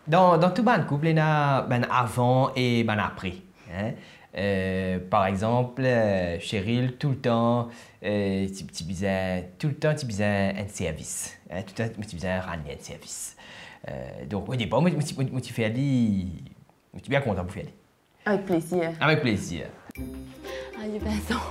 Dans tout ban couple, il y a ben avant et ben après. Hein? Par exemple, Cheryl, tout le temps, tout le temps, tu besoin un service. Hein? Tout le temps, tu besoin ramener un service. Donc, au départ, moi, tu fais aller. Je suis bien content pour faire aller. Avec plaisir. Avec plaisir. Aïe, Vincent,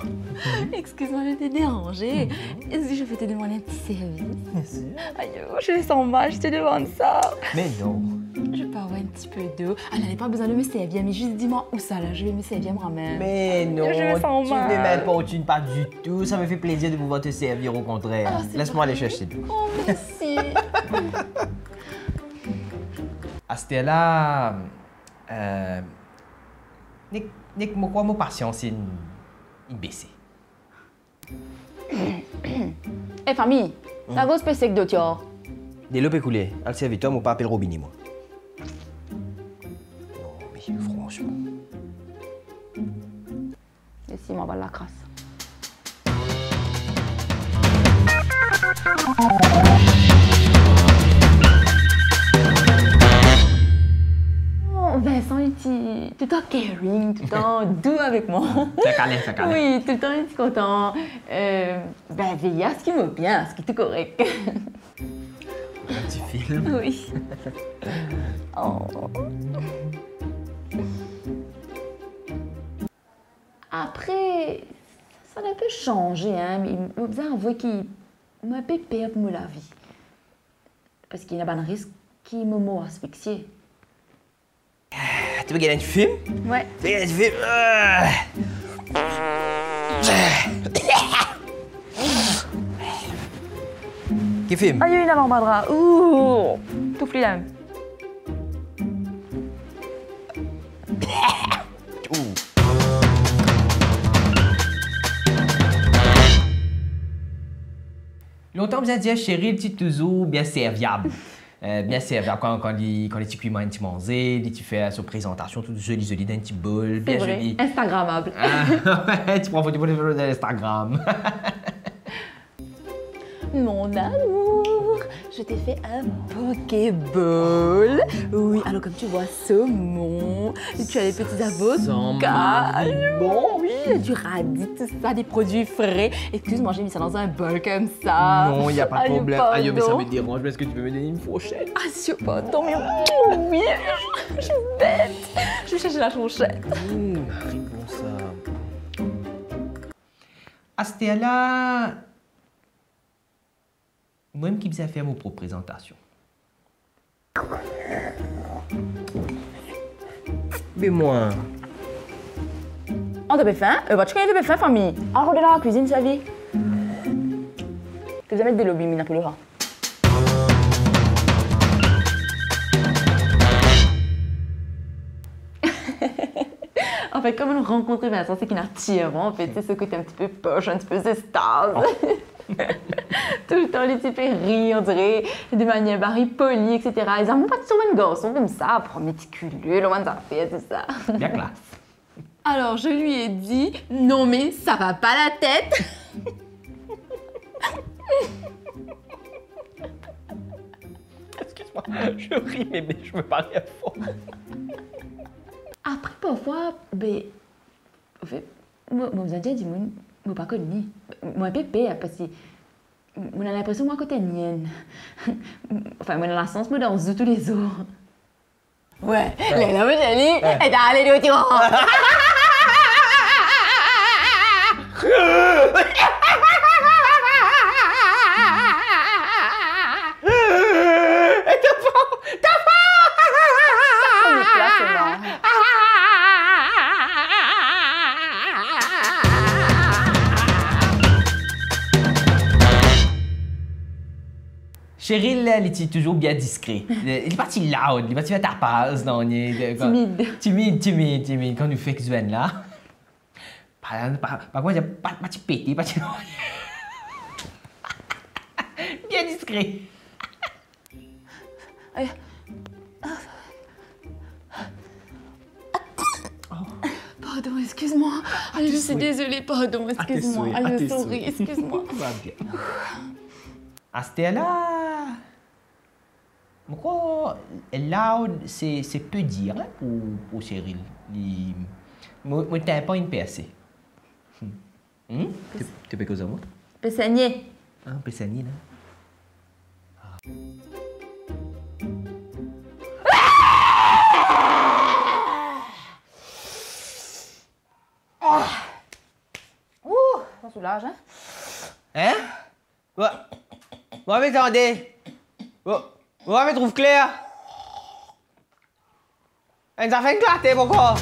excuse-moi, je t'ai dérangé. Est-ce que je peux te demander un petit service? Bien sûr. Aïe, je me sens mal, je te demande ça. Mais non. Je peux avoir un petit peu d'eau. Ah, elle n'avait pas besoin de me servir, mais juste dis-moi où ça, là. Je vais me servir moi-même. Mais non, Je me sens tu ne mal. m'importunes pas du tout. Ça me fait plaisir de pouvoir te servir, au contraire. Ah, c'est Laisse-moi aller vrai. chercher de l'eau. Oh, merci. À ce là Nick, moi, mon patience, il baissé. Eh, famille, la grosse PC que d'autres. Des lopes écoulées. Al serviteur, mon pas appelle robinet, moi. Non, mais franchement. Et si, m'en va la crasse. Oh, Vincent, il est tout le temps caring, tout le temps doux avec moi. Fais câlin, fais câlin. Oui, tout le temps, il est content. Ben, veiller à ce qui me bien, ce qui est correct. Un petit film. Oui. Oh. Après, ça a un peu changé, hein, mais il m'a besoin d'avouer qu'il m'a un peu peur pour la vie. Parce qu'il y a un risque qu'il m'a asphyxié. Tu veux gagner un film? Ouais. Tu veux gagner un film? Quel film? Ah, il y a une avant-bras. Ouh! Tout flit là. Longtemps, vous avez dit à Cheryl, tu es toujours bien serviable. Bien serviable quand les petits cuits un petit manger, tu fais sa présentation toute jolie dans un petit bol, bien C'est vrai. joli. Instagrammable. Ah, tu prends photo pour Instagram. Mon amour, je t'ai fait un pokéball. Oui, alors comme tu vois, saumon, tu as les petits avocats. Bon, Oui, du radis, tout ça, des produits frais. Excuse-moi, j'ai mis ça dans un bol comme ça. Non, il n'y a pas de Aïe, problème. Aïe, mais ça pardon. me dérange. Est-ce que tu peux me donner une fourchette? Ah, c'est pardon, mais oui, je suis bête. Je vais chercher la fourchette. Réponds ça. À ce là moi-même qui vais faire mon propre présentation. Mais moi. On t'a fait faim? Tu connais t'as fait faim, famille? En route dans la cuisine, ça vie. Tu vas mettre des lobbies, mina, pour le rat. En fait, comme on rencontre Vincent, c'est qu'il attire, en fait, c'est ce côté un petit peu poche, un petit peu zestase. Tout le temps, les types rient, on dirait, de manière barrée, polie, etc. Ils n'ont pas toujours un garçon comme ça, pour méticuleux, le moins ça fait, tout ça. Bien classe. Alors, je lui ai dit, non mais ça va pas la tête. Excuse-moi, je ris, mais je me parle fort. Après, parfois, ben, en fait, moi, vous avez déjà dit, moi, pas connu. Moi, pépé, parce que, moi, j'ai l'impression, moi, que t'es mienne. Enfin, moi, dans la sens, moi, dans tous les jours. Ouais, Léla, moi, j'ai dit, elle est allée au tyran. Cheryl, elle est toujours bien discret. Il est parti loud, il est parti faire ta passe. Timide. Quand nous fait que Sven là. Par contre, il a pas de pété, pas de bien discret. Pardon, excuse-moi. Je suis désolée, pardon, excuse-moi. Sorry, excuse-moi. Va bien. À ce là, je crois loud, c'est peu dire hein, pour Cheryl. Moi, t'as pas une percée. Tu peux causer moi? Peut saigner. Ah, peut saigner, là. Ça soulage, hein? Hein? Mais attendez! Mais trouve clair! Elle nous a fait éclater, pourquoi?